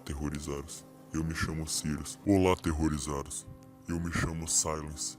aterrorizados. Eu me chamo Sirius. Olá, aterrorizados. Eu me chamo Silence.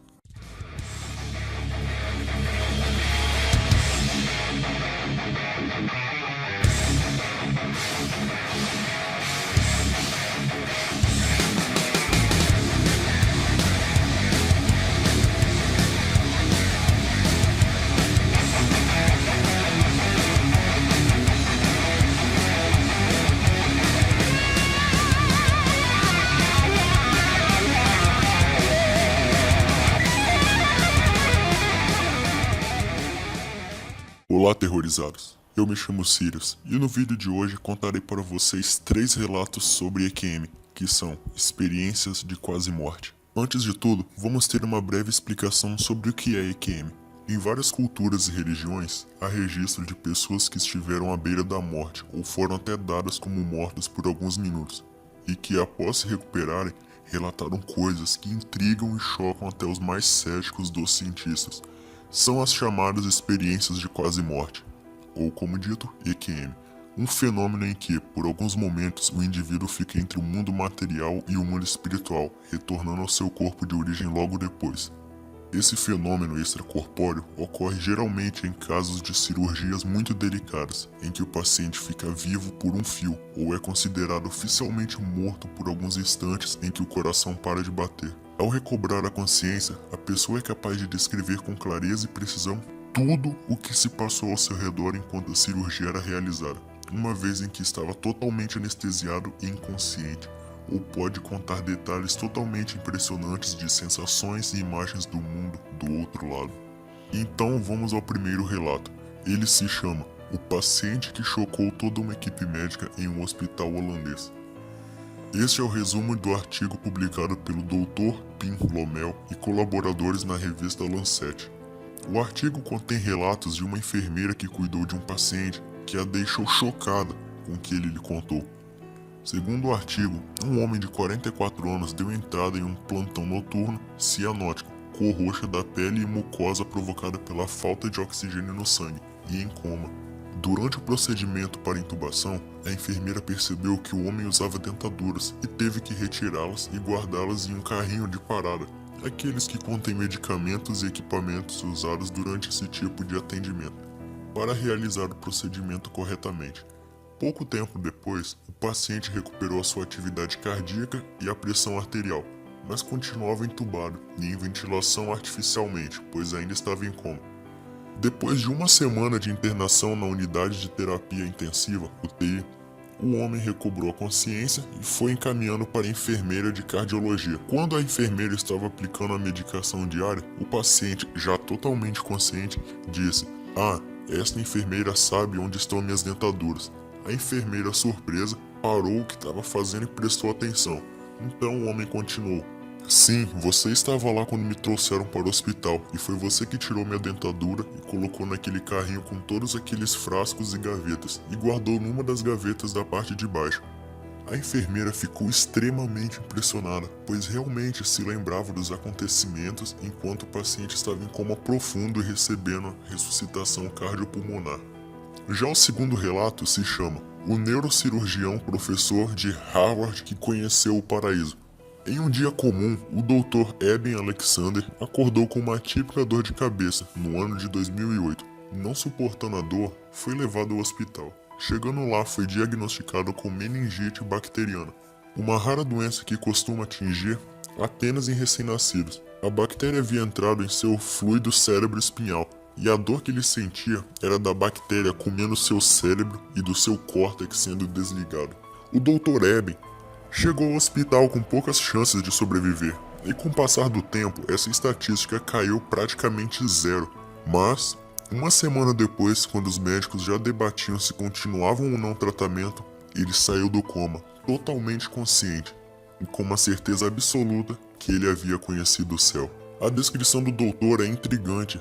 Olá, aterrorizados. Eu me chamo Sirius e no vídeo de hoje contarei para vocês 3 relatos sobre EQM, que são experiências de quase morte. Antes de tudo, vamos ter uma breve explicação sobre o que é EQM. Em várias culturas e religiões, há registro de pessoas que estiveram à beira da morte ou foram até dadas como mortas por alguns minutos, e que após se recuperarem, relataram coisas que intrigam e chocam até os mais céticos dos cientistas. São as chamadas experiências de quase morte, ou como dito, EQM, um fenômeno em que, por alguns momentos, o indivíduo fica entre o mundo material e o mundo espiritual, retornando ao seu corpo de origem logo depois. Esse fenômeno extracorpóreo ocorre geralmente em casos de cirurgias muito delicadas, em que o paciente fica vivo por um fio ou é considerado oficialmente morto por alguns instantes em que o coração para de bater. Ao recobrar a consciência, a pessoa é capaz de descrever com clareza e precisão tudo o que se passou ao seu redor enquanto a cirurgia era realizada, uma vez em que estava totalmente anestesiado e inconsciente, ou pode contar detalhes totalmente impressionantes de sensações e imagens do mundo do outro lado. Então vamos ao primeiro relato. Ele se chama O Paciente que Chocou Toda uma Equipe Médica em um Hospital Holandês. Este é o resumo do artigo publicado pelo Dr. Pim Lomel e colaboradores na revista Lancet. O artigo contém relatos de uma enfermeira que cuidou de um paciente que a deixou chocada com o que ele lhe contou. Segundo o artigo, um homem de 44 anos deu entrada em um plantão noturno cianótico, cor roxa da pele e mucosa provocada pela falta de oxigênio no sangue, e em coma. Durante o procedimento para intubação, a enfermeira percebeu que o homem usava dentaduras e teve que retirá-las e guardá-las em um carrinho de parada, aqueles que contêm medicamentos e equipamentos usados durante esse tipo de atendimento, para realizar o procedimento corretamente. Pouco tempo depois, o paciente recuperou a sua atividade cardíaca e a pressão arterial, mas continuava entubado e em ventilação artificialmente, pois ainda estava em coma. Depois de uma semana de internação na unidade de terapia intensiva, UTI, o homem recobrou a consciência e foi encaminhando para a enfermeira de cardiologia. Quando a enfermeira estava aplicando a medicação diária, o paciente, já totalmente consciente, disse: "Ah, esta enfermeira sabe onde estão minhas dentaduras." A enfermeira, surpresa, parou o que estava fazendo e prestou atenção. Então o homem continuou: "Sim, você estava lá quando me trouxeram para o hospital e foi você que tirou minha dentadura e colocou naquele carrinho com todos aqueles frascos e gavetas e guardou numa das gavetas da parte de baixo." A enfermeira ficou extremamente impressionada, pois realmente se lembrava dos acontecimentos enquanto o paciente estava em coma profundo e recebendo ressuscitação cardiopulmonar. Já o segundo relato se chama O Neurocirurgião Professor de Harvard que Conheceu o Paraíso. Em um dia comum, o Dr. Eben Alexander acordou com uma típica dor de cabeça no ano de 2008. Não suportando a dor, foi levado ao hospital. Chegando lá, foi diagnosticado com meningite bacteriana, uma rara doença que costuma atingir apenas em recém-nascidos. A bactéria havia entrado em seu fluido cérebro espinhal, e a dor que ele sentia era da bactéria comendo seu cérebro e do seu córtex sendo desligado. O Dr. Eben chegou ao hospital com poucas chances de sobreviver, e com o passar do tempo, essa estatística caiu praticamente zero. Mas, uma semana depois, quando os médicos já debatiam se continuavam ou não o tratamento, ele saiu do coma, totalmente consciente, e com uma certeza absoluta que ele havia conhecido o céu. A descrição do doutor é intrigante,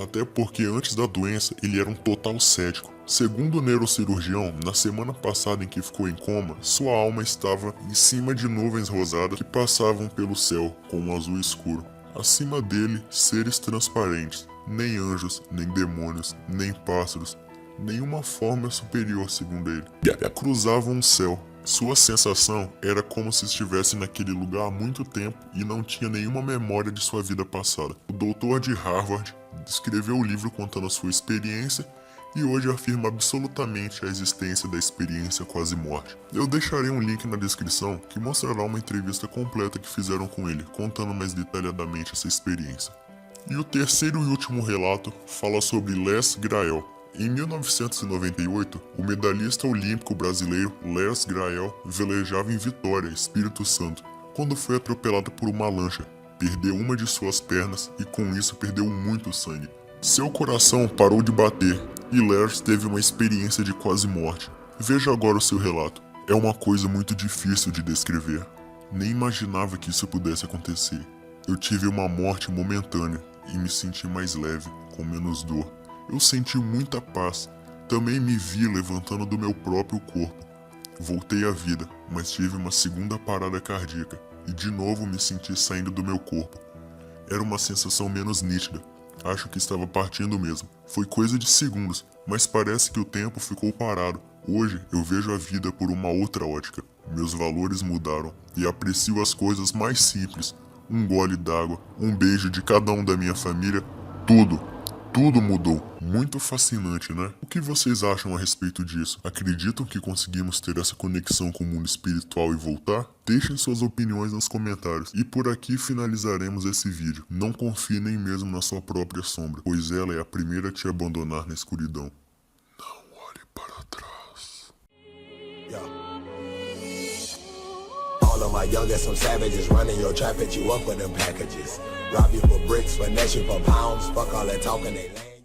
até porque antes da doença ele era um total cético. Segundo o neurocirurgião, na semana passada em que ficou em coma, sua alma estava em cima de nuvens rosadas que passavam pelo céu com um azul escuro. Acima dele, seres transparentes, nem anjos, nem demônios, nem pássaros, nenhuma forma superior segundo ele, cruzavam o céu, Sua sensação era como se estivesse naquele lugar há muito tempo e não tinha nenhuma memória de sua vida passada. O doutor de Harvard escreveu o livro contando a sua experiência e hoje afirma absolutamente a existência da experiência quase-morte. Eu deixarei um link na descrição que mostrará uma entrevista completa que fizeram com ele, contando mais detalhadamente essa experiência. E o terceiro e último relato fala sobre Les Grael. Em 1998, o medalhista olímpico brasileiro Les Grael velejava em Vitória, Espírito Santo, quando foi atropelado por uma lancha. Perdeu uma de suas pernas e com isso perdeu muito sangue. Seu coração parou de bater e Les teve uma experiência de quase morte. Veja agora o seu relato. É uma coisa muito difícil de descrever. Nem imaginava que isso pudesse acontecer. Eu tive uma morte momentânea e me senti mais leve, com menos dor. Eu senti muita paz. Também me vi levantando do meu próprio corpo. Voltei à vida, mas tive uma segunda parada cardíaca e de novo me senti saindo do meu corpo. Era uma sensação menos nítida. Acho que estava partindo mesmo. Foi coisa de segundos, mas parece que o tempo ficou parado. Hoje eu vejo a vida por uma outra ótica. Meus valores mudaram e aprecio as coisas mais simples. Um gole d'água, um beijo de cada um da minha família, tudo mudou. Muito fascinante, né? O que vocês acham a respeito disso? Acreditam que conseguimos ter essa conexão com o mundo espiritual e voltar? Deixem suas opiniões nos comentários. E por aqui finalizaremos esse vídeo. Não confie nem mesmo na sua própria sombra, pois ela é a primeira a te abandonar na escuridão. Não olhe para trás. All of my youngest, some savages running your trap at you up for them packages. Rob you for bricks, finesse you for pounds. Fuck all that talking, they lame.